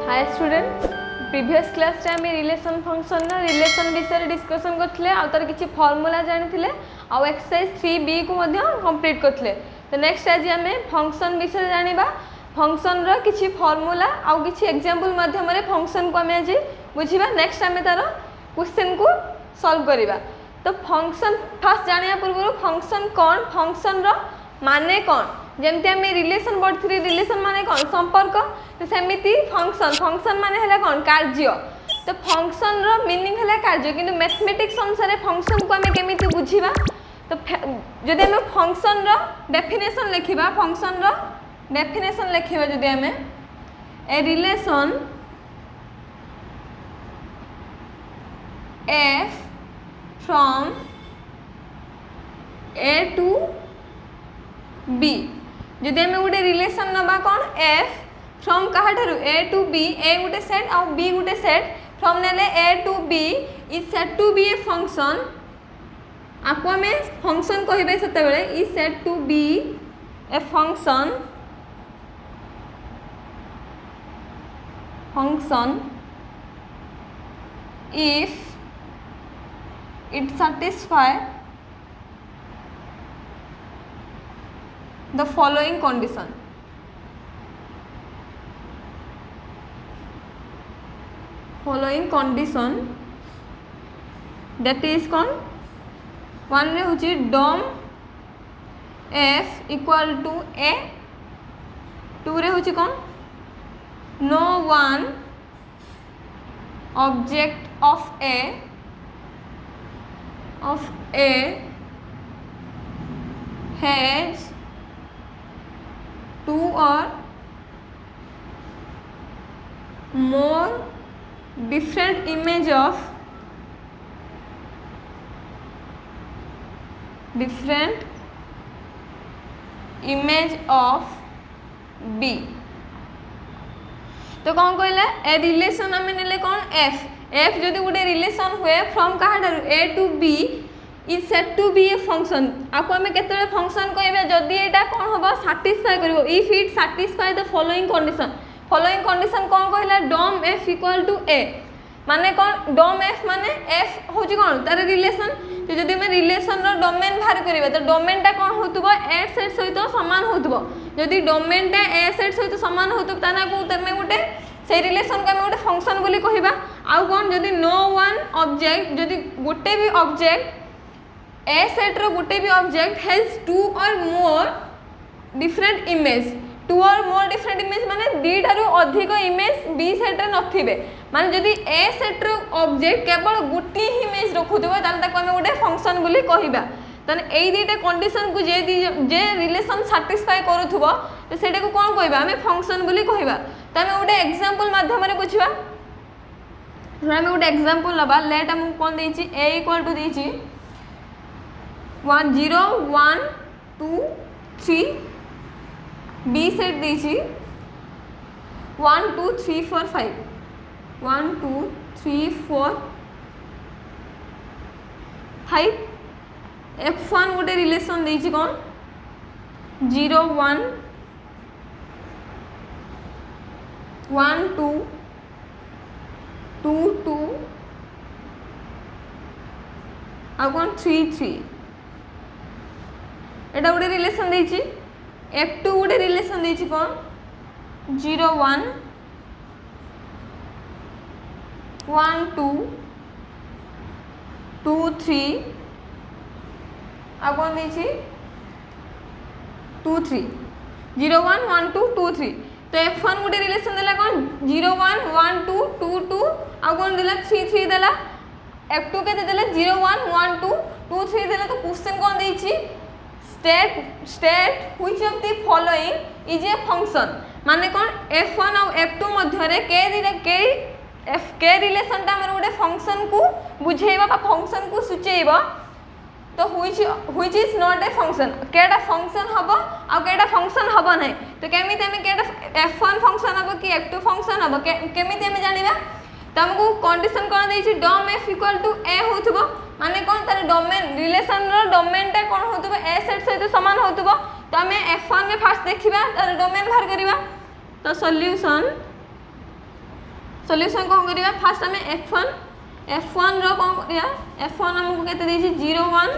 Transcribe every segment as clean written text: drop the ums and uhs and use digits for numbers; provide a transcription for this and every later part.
Hi student previous class रे आमे relation function ना रिलेशन विषय डिस्कशन करथिले आ तार किछि फार्मूला जानिथिले आ एक्सरसाइज 3b को मध्ये कंप्लीट करथिले। तो नेक्स्ट आज आमे फंक्शन विषय जानिबा फंक्शन रो किछि फार्मूला आ किछि एग्जांपल माध्यम रे फंक्शन को आमे आज बुझिबा। नेक्स्ट आमे तार क्वेश्चन को सॉल्व करिबा। तो फंक्शन फास्ट जानिया पूर्व फंक्शन कोन फंक्शन रो माने कोन जेमती आम रिलेशन पढ़ी रिलेशन माने कौन संपर्क तो सेमिति फंक्शन फंक्शन माने है कौन कार्य। तो फंक्शन रो मीनिंग है कार्य किंतु मैथमेटिक्स अनुसार फंक्शन को आम केमिति बुझिबा। तो जदि आम फंक्शन रो डेफिनेशन लिखिबा फंक्शन रो डेफिनेशन लिखिबा जदि आम a relation F from A to B जदि आम गोटे रिलेशन नबा कौन एफ फ्रॉम कहा ठारू ए टू बी ए गोटे सेट और बी गोटे सेट फ्रॉम नेले A to B is said to be a function आपको आम फंक्शन कहबे सेते बेले is said to be a function if it satisfy the following condition. Following condition that is con one रे होची dom f equal to a two रे होची con no one object of a has two or more different image of B। तो कौन कहला a relation आम नेले कौन एफ एफ जदि गोटे रिलेशन हुए फ्रॉम कहा ठारू A to B is said to be a function आपको आम केतले फंक्शन कहबे जदि एटा कौन होबो सैटिस्फाई करिवो if it satisfy the following condition कौन कहला dom F equal to A माने कौन डॉम एफ माने एफ होची कौन तार रिलेशन तो जदि मैं रिलेशन रो डोमेन बाहर करिवे तो डोमेन टा कौन होतबो ए सेट सहित समान होतबो जदि डोमेन टा ए सेट सहित समान होतबो ताना को तमे गोटे से रिलेशन को आम गोटे फंक्शन बोली कहबा। आउ कौन जदि नो वन ऑब्जेक्ट जदि गोटे भी ऑब्जेक्ट ए सेट रो गोटे भी object has two or more different image to or more different image माने दीटारू अधिक इमेज बी सेट रे नथिबे माने जदि ए सेट रो ऑब्जेक्ट केवल गोटे ही इमेज रखुथबो ताले ताको आम गोटे फंक्शन बोली कहबा। ताने एई दीटा कंडीशन को जे रिलेशन सैटिस्फाई करूथबो तो सेटा को कोन कहबा आम फंक्शन बोली कहबा। तो आम गोटे एग्जांपल माध्यम रे बुझिबा। आम गोटे एग्जांपल लबा लेट हम कोन देछि a इक्वल टू देछि 1 0 1 2 3 b सेट देछि 1 2 3 4 5 1 2 3 4 5 f1 गोटे रिलेशन देछि कोन 0 1 1 2 2 2 आ कौन 3 3 एटा गोटे रिलेशन देछि f2 गोटे रिलेशन देछि कौन 0 1 1 2 2 3 आ कौन देछि 2 3 0 1 1 2 2 3 तो f1 गोटे रिलेशन देला कौन 0 1 1 2 2 2 आ कौन देला 3 3 देला f2 के देला 0 1 1 2 2 3 देला। तो क्वेश्चन कौन देछि state which of the following is a function माने कौन f1 और f2 मध्य रे के रिलेशन ता हमर गोटे फंक्शन को बुझेबा बा फंक्शन को सूचेबा। तो which is not a function केडा फंक्शन हबो आ केडा फंक्शन हबो नै तो केमिति हम केडा f1 फंक्शन हबो कि f2 फंक्शन हबो केमिति हम जानिबा। तो हमको कंडीशन कोन देछि dom f equal to a होथबो माने कोन तार डोमेन रिलेशन रो डोमेन टा कोन होथबो a सेट सहित समान होथबो तो आम f1 में फास्ट देखा तार डोमेन बाहर करवा। तो सॉल्यूशन सॉल्यूशन कौन करिया फास्ट हमें f1 रो कौन करिया f1 हमको केते देछि 0 1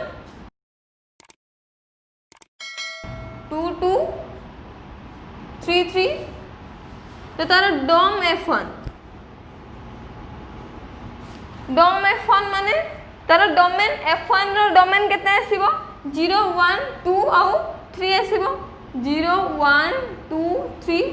2 2 3 3 तो तार डोम f1 माने तार डोमेन f1 रो डोमेन केते आसीबो 0 1 2 आउ 3 आसीबो 0 1 2 3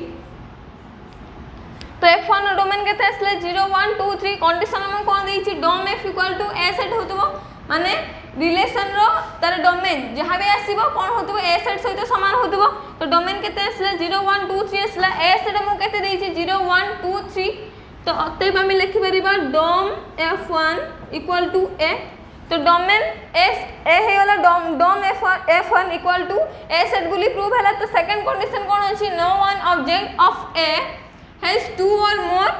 तो f1 रो डोमेन केते आसले 0 1 2 3 कंडीशन हम कोन देछि dom f equal to a set होतबो माने रिलेशन रो तार डोमेन जहां भी आसीबो कोन होतबो a सेट सहित समान होतबो तो डोमेन केते आसले 0 1 2 3 आसला a सेट हम केते देछि 0 1 2 3 तो अतएव हम लिखि परिबा dom f1 equal to a तो डोमेन s a हे वाला dom f1 equal to a set गुली प्रूव हैला तो सेकंड कंडीशन कोन अछि no one object of a has two or more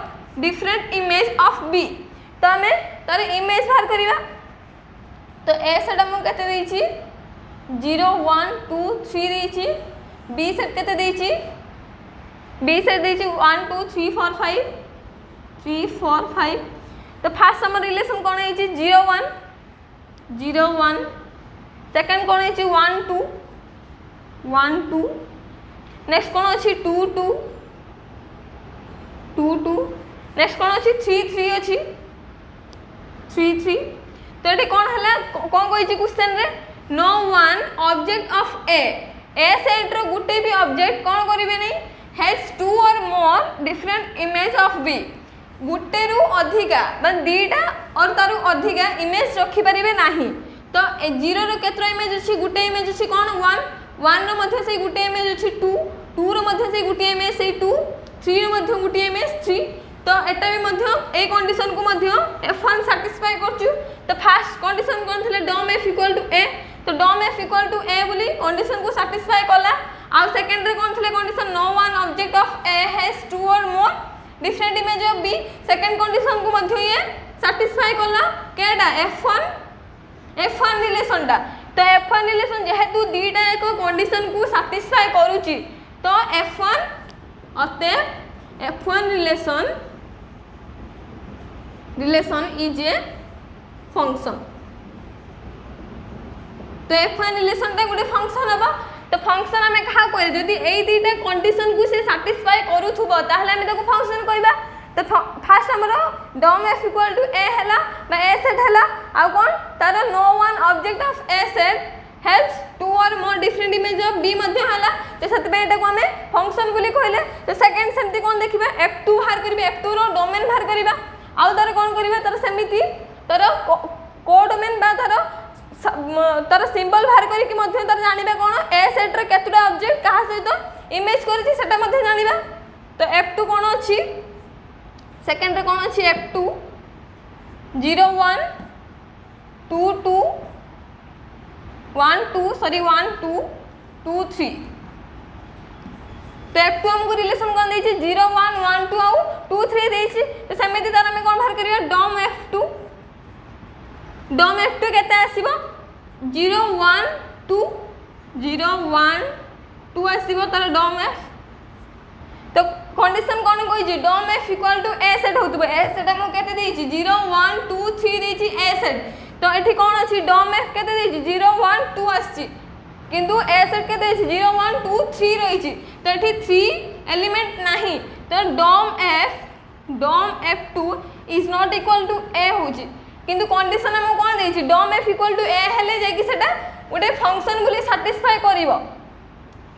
different image of b तो हमें तार इमेज बाहर करिवा तो a सेट हम केते देछि 0 1 2 3 देछि b सेट केते देछि b सेट देछि 1 2 3 4 5 3 4 5 तो फर्स्ट हम रिलेशन कोन है 0 1 0 1 सेकंड कोन है 1 2 1 2 नेक्स्ट कोन अछि 2 2 2 2 नेक्स्ट कोन अछि 3 3 अछि 3 3 तो एटी कोन हला कोन कहि छि क्वेश्चन रे no one object of a set रो गुटे भी ऑब्जेक्ट कोन करिवे नै has two or more different image of b गुटे रु अधिका बा दीटा और तारु अधिका इमेज रखि परिवे नाही तो 0 रो केतरा इमेज अछि गुटे इमेज अछि कोन 1 1 रो मध्ये से गुटे इमेज अछि 2 2 रो मध्ये से गुटे इमेज से 2 3 रो मध्ये गुटे इमेज 3 तो एटा भी मध्ये ए कंडीशन को मध्ये f1 सैटिस्फाई करछु तो फर्स्ट कंडीशन कोन थिले dom f equal to a तो dom f equal to a बोली कंडीशन को सैटिस्फाई कला आ सेकंड रे कोन थिले condition no one object of a has two or more different image of b second condition को मध्ये ये सैटिस्फाई कला केडा f1 रिलेशन दा तो f1 रिलेशन जेहेतु दीटा एक कंडीशन को सैटिस्फाई करूची तो f1 अते f1 relation is a function तो f1 रिलेशन ता गुटे फंक्शन हबा तो फंक्शन हमें कहा करे जदी एई दीटा कंडीशन को से सैटिस्फाई करूथबो ताहले हम ताको फंक्शन कहबा तो फर्स्ट हमरो dom f equal to a हैला बा a सेट हैला आ कोन तार no one object of a set has two or more different image of b मध्ये हैला तो सत पे एटा को हमें फंक्शन बोली कहले तो सेकंड सेमती कोन देखिबा f2 बाहर करबे f2 रो डोमेन बाहर करबा आ तार कोन करबा तार समिति तार को डोमेन बा तार सिंबल बाहर करी कि मध्ये तार जानिबा कोन a सेट रे केतुडा ऑब्जेक्ट कहा सहित इमेज करछि सेटा मध्ये जानिबा तो f2 कोन अछि सेकंड रे कोन अछि f2 0 1 2 2 1 2 सॉरी 1 2 2 3 तो f2 हमको रिलेशन कोन दै छै 0 1 1 2 आउ 2 3 दै छै तो समिति तार हम कोन बाहर करिया डोम f2 केते आसीबो 0 1 2 0 1 2 आसीबो तार डोम f तो कंडीशन कोन कोइ छै dom f equal to a set होतबो a सेट हम केते दै छै 0 1 2 3 दै छै a सेट तो एठी कोन अछि डोम f केते दै छै 0 1 2 आछि किंतु a सेट केते अछि 0 1 2 3 रहि छै तो एठी 3 एलिमेंट नाही तो dom f2 is not equal to a हो छै किंतु कंडीशन हम कोन दै छै dom f equal to a हेले जे कि सेटा उडे फंक्शन गुली सैटिस्फाई करिवो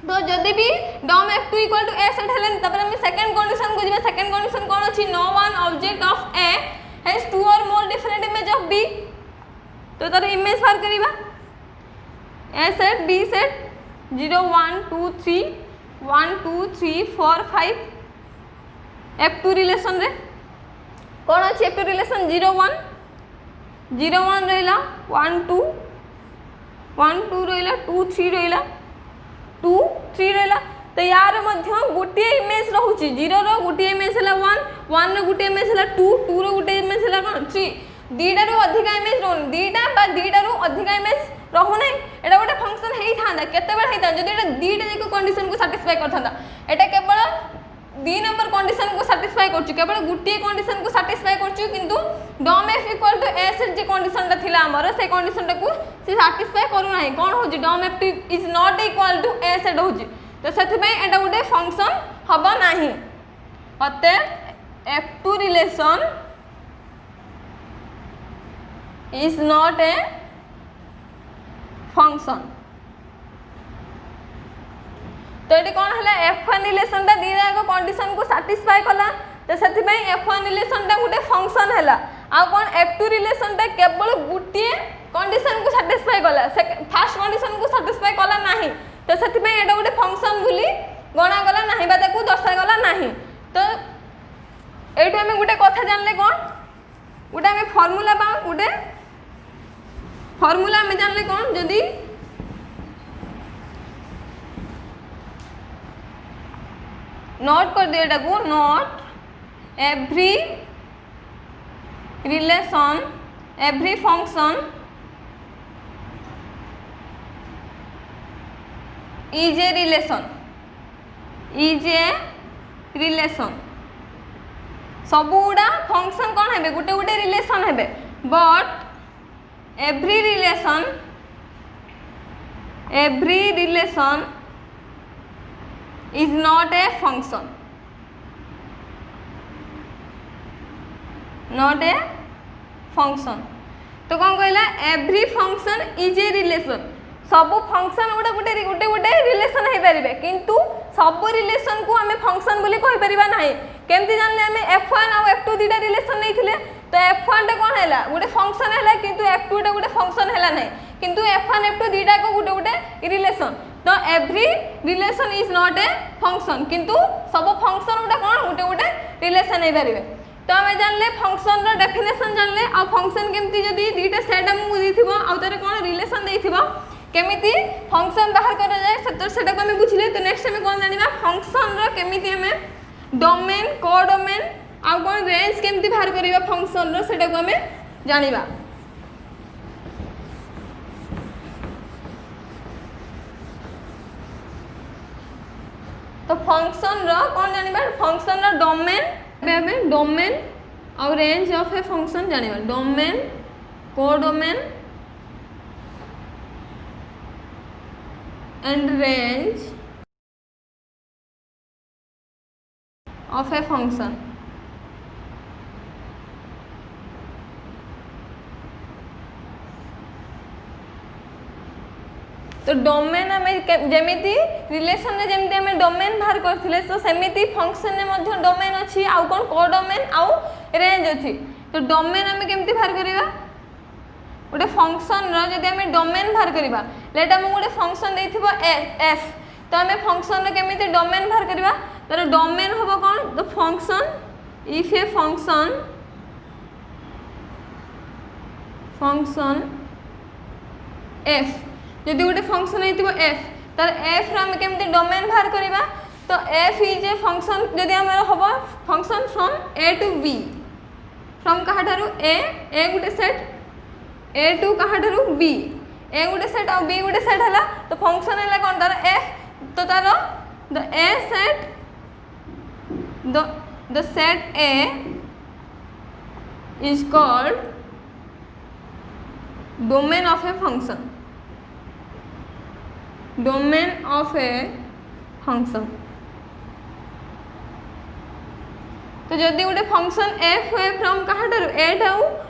तो जदी भी dom f2 equal to a set हेले तब हम सेकंड कंडीशन को जेबे सेकंड कंडीशन कोन अछि no one object of a has two or more different image of b तो तार इमेज बाहर करिबा a set b set 0 1 2 3 1 2 3 4 5 f2 relation रे कोन अछि f2 रिलेशन 0 1 0 1 रहिला 1 2 1 2 रहिला 2 3 रहिला 2 3 रहिला तो यार मध्य गुटे इमेज रहउची 0 रो गुटे इमेज हला 1 1 रो गुटे इमेज हला 2 2 रो गुटे इमेज हला कोन 3 दीटा रो अधिका इमेज रहउन दीटा बा दीटा रो अधिका इमेज रहउ नै एटा गोटे फंक्शन हेई थांदा केते बेर हेई था जदी एटा दीटा जेको कंडीशन को सैटिस्फाई करथांदा एटा केवल 2 नंबर कंडीशन को साटिस्फाई करछु केवल गुटिए कंडीशन को साटिस्फाई करछु किंतु dom F equal to A set जे कंडीशन ता थिला हमर से कंडीशन टा को से साटिस्फाई करू नाही कोन होजी dom F is not equal to A set होजी तो सेति पई एटा गुटे फंक्शन हबो नाही अते F2 relation is not a function तो ये कौन है F1 रिलेशन टा दी जाको कंडीशन को सैटिस्फाई कला तो सेति पई F1 रिलेशन टा गुटे फंक्शन हैला आ कोन F2 रिलेशन टा केवल गुटिए कंडीशन को सैटिस्फाई कला फर्स्ट कंडीशन को सैटिस्फाई कला नाही तो सेति पई एटा गुटे फंक्शन बोली गणा गला नाही बा ताको दर्शा गला नाही तो एटू हमें गुटे कथा जानले कौन गुटे हमें फार्मूला पा गुटे फार्मूला हमें जानले कौन जदी नोट कर दिए एटा को note every relation every function is a relation सबुड़ा फंक्शन कौन है गुटे गुटे रिलेशन है but every relation is not a function तो कौन कहला every function is a relation सब फंक्शन गुटे गुटे गुटे गुटे रिलेशन है पारे किंतु सब रिलेशन को हमें फंक्शन बोली कहि परिबा नाही केमती जानले हमें F1 और F2 दीटा रिलेशन नहीं थिले तो F1 टा कोन हैला गुटे फंक्शन हैला किंतु F2 टा गुटे फंक्शन हैला नहीं किंतु F1 F2 दीटा को गुटे गुटे रिलेशन तो every relation is not a function किंतु सब फंक्शन गुटे कोन गुटे गुटे रिलेशन है पारे तो हमें जानले फंक्शन रो डेफिनेशन जानले आ फंक्शन केमती जदी दीटा सेट हमु दिथिबो आ तारे कोन रिलेशन देथिबो केमिति फंक्शन बाहर करा जाए सेटा को हमें बुझले तो नेक्स्ट हमें कोन जानिबा फंक्शन रो केमिति हमें डोमेन कोडोमेन आ कोन रेंज केमिति बाहर करिबा फंक्शन रो सेटा को हमें जानिबा तो फंक्शन रो कोन जानिबा फंक्शन रो डोमेन हमें डोमेन और रेंज ऑफ ए फंक्शन जानिबा domain codomain and range of a function तो डोमेन हमें जेमिति रिलेशन ने जेमिति हमें डोमेन बाहर करथिले तो सेमिति फंक्शन ने मध्य डोमेन अछि आ कोन कोडोमेन आ रेंज अछि तो डोमेन हमें केमति बाहर करिबा गोटे फंक्शन रो जदि हमें डोमेन बाहर करिबा लेट हम गोटे फंक्शन देथिबो f तो हमें फंक्शन रो केमिति डोमेन बाहर करिबा तर डोमेन होबो कोन तो function if a function f जदि गोटे फंक्शन हेतिबो f तर f रो हम केमिति डोमेन बाहर करिबा तो f इज ए फंक्शन जदि हमर होबो function from a to b from कहा थारु a गोटे सेट a टू कहा थारु b a गोटे सेट और b गोटे सेट हला तो फंक्शन हला कोन तार f तो तार the a set the set a is called domain of a function तो जदि गोटे फंक्शन f हुए फ्रॉम कहा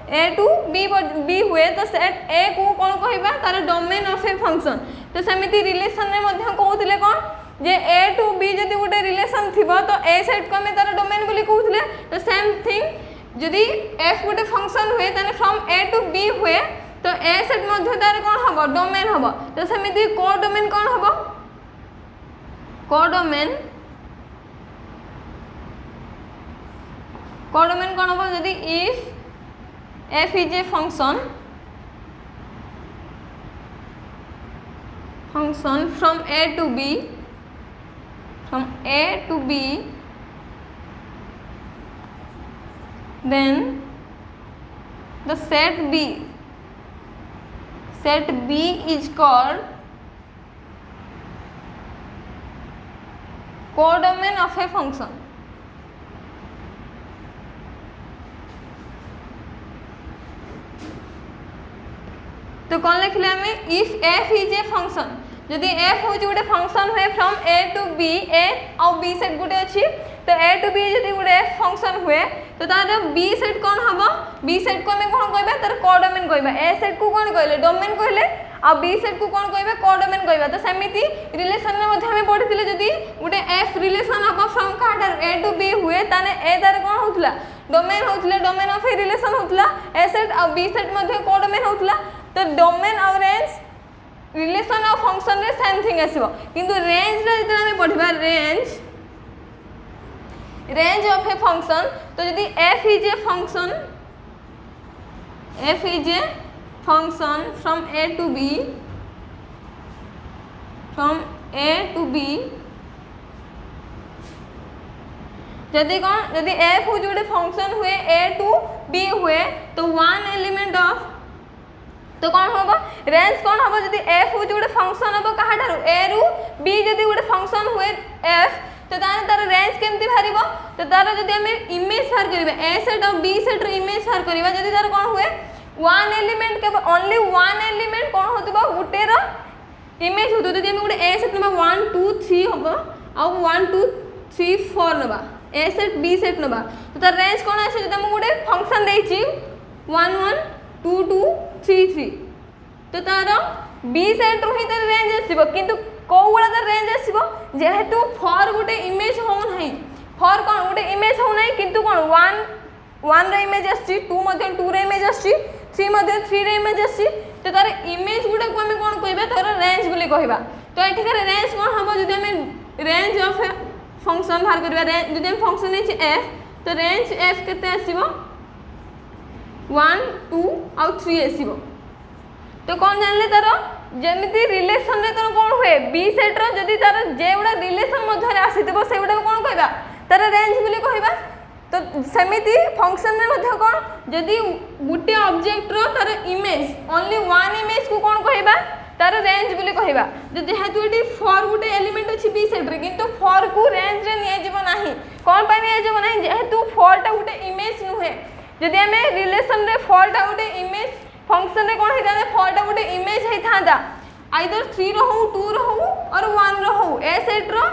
a टू b हुए तो सेट a को कौन कहबा तार डोमेन ऑफ ए फंक्शन तो सेमिति रिलेशन ने मध्य कहउतिले कोन जे a टू b जदि गोटे रिलेशन थिबो तो a सेट को हमें तार डोमेन बोली कहउतिले तो सेम थिंग जदि f गोटे फंक्शन हुए तने फ्रॉम a टू b हुए तो a सेट मध्य तार कोन हबो डोमेन हबो तो सेमिति कोडोमेन कोन हबो कोडोमेन कोन हबो जदि if f is a function from a to b then the set b is called codomain of a function तो कौन लिखले आमे if f is a function जदि f हो गोटे फंक्शन हुए from a to b a और b set गोटे अच्छी तो a टू b जदि गोटे f फंक्शन हुए तो तार b सेट कौन हम b सेट को हमें कौन कहबा तार कोडोमेन कहबा a सेट को कौन कहले डोमेन कहले आ b सेट को कौन कहबा कोडोमेन कहबा तो सेमिति रिलेशन में मध्ये हमें पढ़िथिले जदि गोटे f रिलेशन हम फ्रॉम कार्डर a टू b हुए ताने a तार कौन होतला डोमेन होतला डोमेन ऑफ ए रिलेशन होतला a सेट और b सेट मध्ये कोडोमेन होतला तो डोमेन और रेंज रिलेशन ऑफ फंक्शन रे सेम थिंग आसीबो किंतु रेंज रे जदि हमें पढ़िबा रेंज ऑफ ए फंक्शन तो यदि f is a function from a to b जदि कौन यदि f हो जोड़े फंक्शन हुए a टू b हुए तो वन एलिमेंट ऑफ तो कौन होबो रेंज कौन होबो जदि f हो जोड़े फंक्शन होबो कहा ठारू a रु b जदि गोटे फंक्शन हुए f तो तार रेंज केमती बाहरिबो तो तार जदि हमें इमेज बाहर करबा a सेट और b सेट रो इमेज बाहर करबा जदि तार कौन हुए वन एलिमेंट के ओनली वन एलिमेंट कौन होतबो गुटे रो इमेज होतो जदि हमें गोटे a सेट नबा 1 2 3 होबो और 1 2 3 4 नबा a सेट b सेट नबा तो तार रेंज कौन आसे जदि हम गोटे फंक्शन देछि 1 1 2 2 3 3 तो तार b सेट रो ही तार रेंज आसीबो किंतु को गुला तार रेंज आसीबो जेहेतु फॉर गोटे इमेज हो नाही फॉर कौन गोटे इमेज हो नाही किंतु कौन 1 रे इमेज आसी 2 मध्ये 2 रे इमेज आसी 3 मध्ये 3 रे इमेज आसी तो तार इमेज गुडा को हमें कौन कहबा तार रेंज बोली कहबा तो एठी कर रेंज कौन हबो जदि हमें रेंज ऑफ फंक्शन बाहर करबा रेंज जदि हम फंक्शन है f तो रेंज f केते आसीबो 1 2 और 3 आसीबो तो कौन जानले तार जेमिति रिलेशन रे तार कौन हुए b सेट रो जदि तार जे उडा रिलेशन मध्ये रे आसीतबो से उडा कौन कहबा तार रेंज बोली कहबा तो सेमिति फंक्शन रे मध्ये कौन जदि गुटे ऑब्जेक्ट रो तार इमेज ओनली वन इमेज को कौन कहबा तार रेंज बोली कहबा जो जेहेतु एटी फॉर गुटे एलिमेंट अछि b सेट रे किंतु फॉर को रेंज रे निया जीव नाही कोन पाई निया जीव नाही जेहेतु फॉर टा गुटे इमेज नुहे जदि हमें रिलेशन रे फॉर टा गुटे इमेज फंक्शन रे कोन हेता फॉर टा गुटे इमेज हे थांदा आइदर 3 रो हो 2 रो हो और 1 रो हो ए सेट रो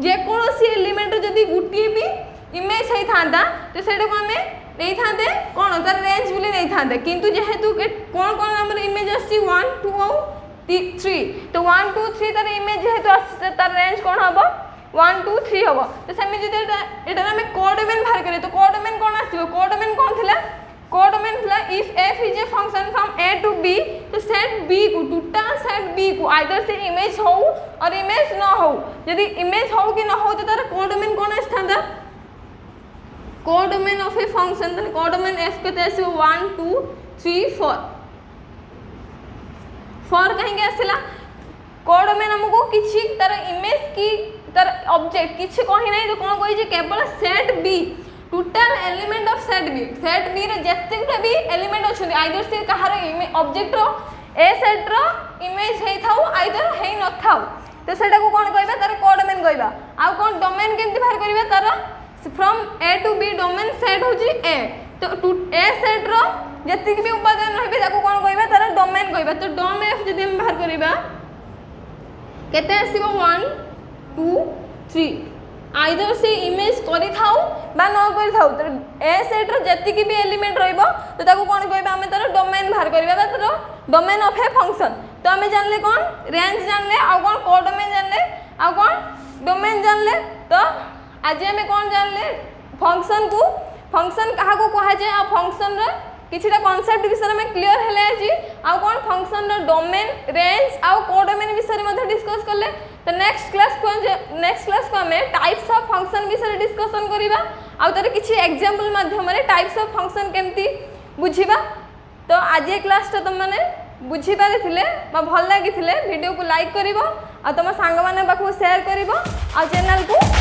जे कोनोसी एलिमेंट जदि गुटी भी इमेज हे थांदा तो सेटा को हमें नहीं थांदे कोन तार रेंज बोली नहीं थांदे किंतु जेहेतु कोन कोन हमर इमेज आसी 1 2 और 3 तो 1 2 3 तार इमेज जेहेतु आसी तार रेंज कोन हबो 1 2 3 हबो तो सेमि जदि एटा हमें कोडोमेन बाहर करे तो कोडोमेन कोन आसीबो कोडोमेन कोन थिला कोडोमेन थिला if f is a function from a to b तो सेट b को टोटल सेट b को आइदर से इमेज हो और इमेज न हो यदि इमेज हो कि न हो तो तार कोडोमेन कोन आस्थांदा कोडोमेन ऑफ ए फंक्शन तो कोडोमेन f केते आसीबो 1 2 3 4 4 कहीं के आसिला कोडोमेन हमको किछि तार इमेज की तार ऑब्जेक्ट किछि कहि नै तो कोन कहि जे केवल set b total element of set b रे जत्ते भी एलिमेंट अछन आइदर से कहार ऑब्जेक्ट रो ए सेट रो इमेज हे थाउ आइदर हे न थाउ तो सेटा को कोन कहबा तार कोडोमेन कहबा आ कोन डोमेन केमति बाहर करबा तार from a to b domain set होजी a तो a सेट रो जत्ते भी उपादान रहबे ताको कोन कहबा तार डोमेन कहबा तो डोम f जदि हम बाहर करबा केते आसीबो 1 2 3 आइदर से इमेज करि थाउ बा न करि थाउ तो ए सेट रो जति की भी एलिमेंट रहइबो तो ताको कोन कहबा हमें तार डोमेन बाहर करबा बा तार डोमेन ऑफ ए फंक्शन तो हमें जानले कोन रेंज जानले आ कोन कोडोमेन जानले आ कोन डोमेन जानले तो आज हमें कोन जानले फंक्शन कहा को कहा जाय आ फंक्शन रे किछिटा कांसेप्ट विषय में क्लियर हेले अछि आ कोन फंक्शन रो डोमेन रेंज आ कोडोमेन विषय में डिस्कस करले तो नेक्स्ट क्लास को हमें टाइप्स ऑफ फंक्शन विषय डिस्कशन करिबा आ तार किछि एग्जांपल माध्यम रे टाइप्स ऑफ फंक्शन केमती बुझिबा तो आज ये क्लास तो तुम माने बुझी पारिथिले बा भल लागिथिले वीडियो को लाइक करिवो आ तुम सांग माने पाखु शेयर करिवो आ चैनल को